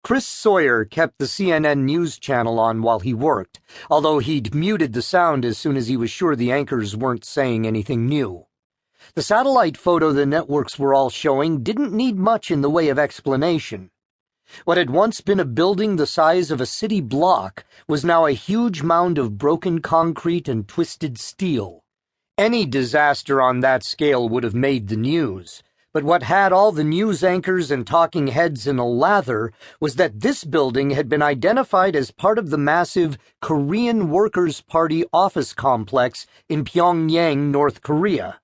Chris Sawyer kept the CNN news channel on while he worked, although he'd muted the sound as soon as he was sure the anchors weren't saying anything new. The satellite photo the networks were all showing didn't need much in the way of explanation. What had once been a building the size of a city block was now a huge mound of broken concrete and twisted steel. Any disaster on that scale would have made the news, but what had all the news anchors and talking heads in a lather was that this building had been identified as part of the massive Korean Workers' Party office complex in Pyongyang, North Korea.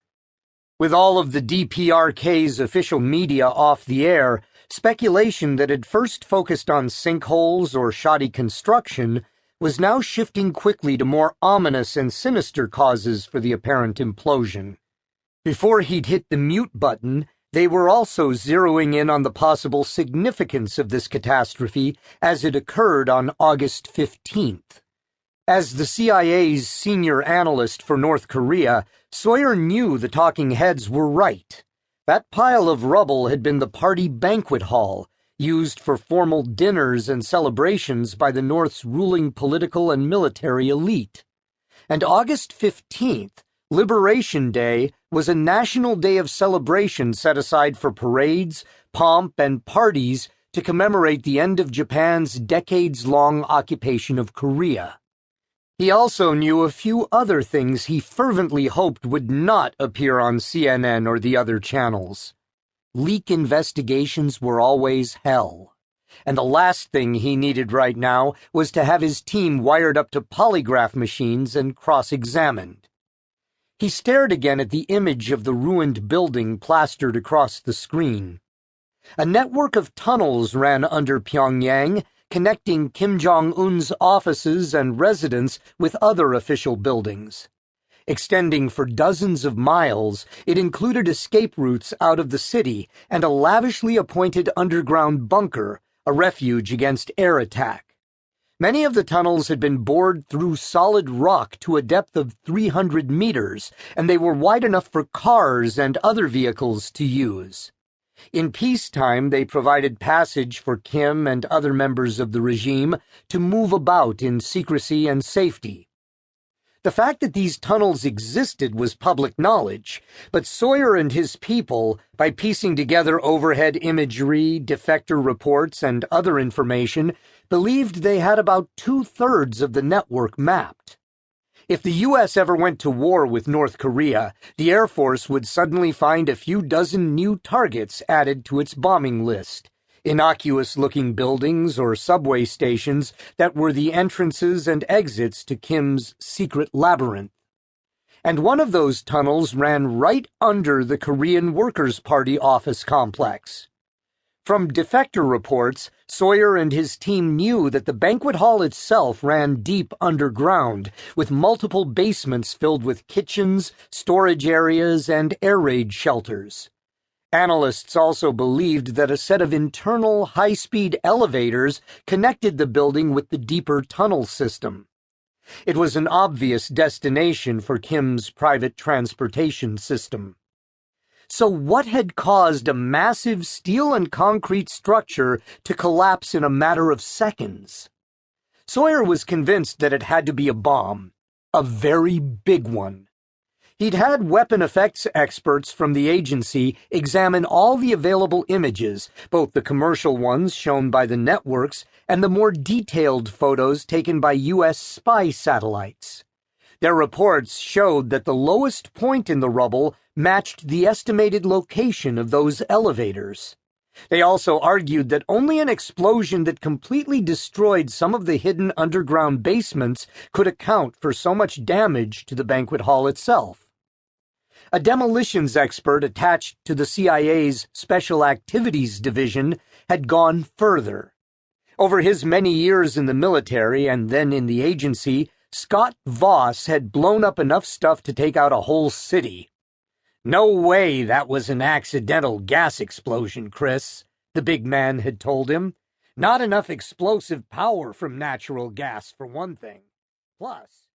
With all of the DPRK's official media off the air, speculation that had first focused on sinkholes or shoddy construction was now shifting quickly to more ominous and sinister causes for the apparent implosion. Before he'd hit the mute button, they were also zeroing in on the possible significance of this catastrophe as it occurred on August 15th. As the CIA's senior analyst for North Korea, Sawyer knew the talking heads were right. That pile of rubble had been the party banquet hall, used for formal dinners and celebrations by the North's ruling political and military elite. And August 15th, Liberation Day, was a national day of celebration set aside for parades, pomp, and parties to commemorate the end of Japan's decades-long occupation of Korea. He also knew a few other things he fervently hoped would not appear on CNN or the other channels. Leak investigations were always hell, and the last thing he needed right now was to have his team wired up to polygraph machines and cross-examined. He stared again at the image of the ruined building plastered across the screen. A network of tunnels ran under Pyongyang, connecting Kim Jong Un's offices and residence with other official buildings. Extending for dozens of miles, it included escape routes out of the city and a lavishly appointed underground bunker, a refuge against air attack. Many of the tunnels had been bored through solid rock to a depth of 300 meters, and they were wide enough for cars and other vehicles to use. In peacetime, they provided passage for Kim and other members of the regime to move about in secrecy and safety. The fact that these tunnels existed was public knowledge, but Sawyer and his people, by piecing together overhead imagery, defector reports, and other information, believed they had about 2/3 of the network mapped. If the U.S. ever went to war with North Korea, the Air Force would suddenly find a few dozen new targets added to its bombing list. Innocuous-looking buildings or subway stations that were the entrances and exits to Kim's secret labyrinth. And one of those tunnels ran right under the Korean Workers' Party office complex. From defector reports, Sawyer and his team knew that the banquet hall itself ran deep underground, with multiple basements filled with kitchens, storage areas, and air raid shelters. Analysts also believed that a set of internal high-speed elevators connected the building with the deeper tunnel system. It was an obvious destination for Kim's private transportation system. So what had caused a massive steel and concrete structure to collapse in a matter of seconds? Sawyer was convinced that it had to be a bomb, a very big one. He'd had weapon effects experts from the agency examine all the available images, both the commercial ones shown by the networks and the more detailed photos taken by U.S. spy satellites. Their reports showed that the lowest point in the rubble matched the estimated location of those elevators. They also argued that only an explosion that completely destroyed some of the hidden underground basements could account for so much damage to the banquet hall itself. A demolitions expert attached to the CIA's Special Activities Division had gone further. Over his many years in the military and then in the agency, Scott Voss had blown up enough stuff to take out a whole city. "No way that was an accidental gas explosion, Chris," the big man had told him. "Not enough explosive power from natural gas, for one thing. Plus..."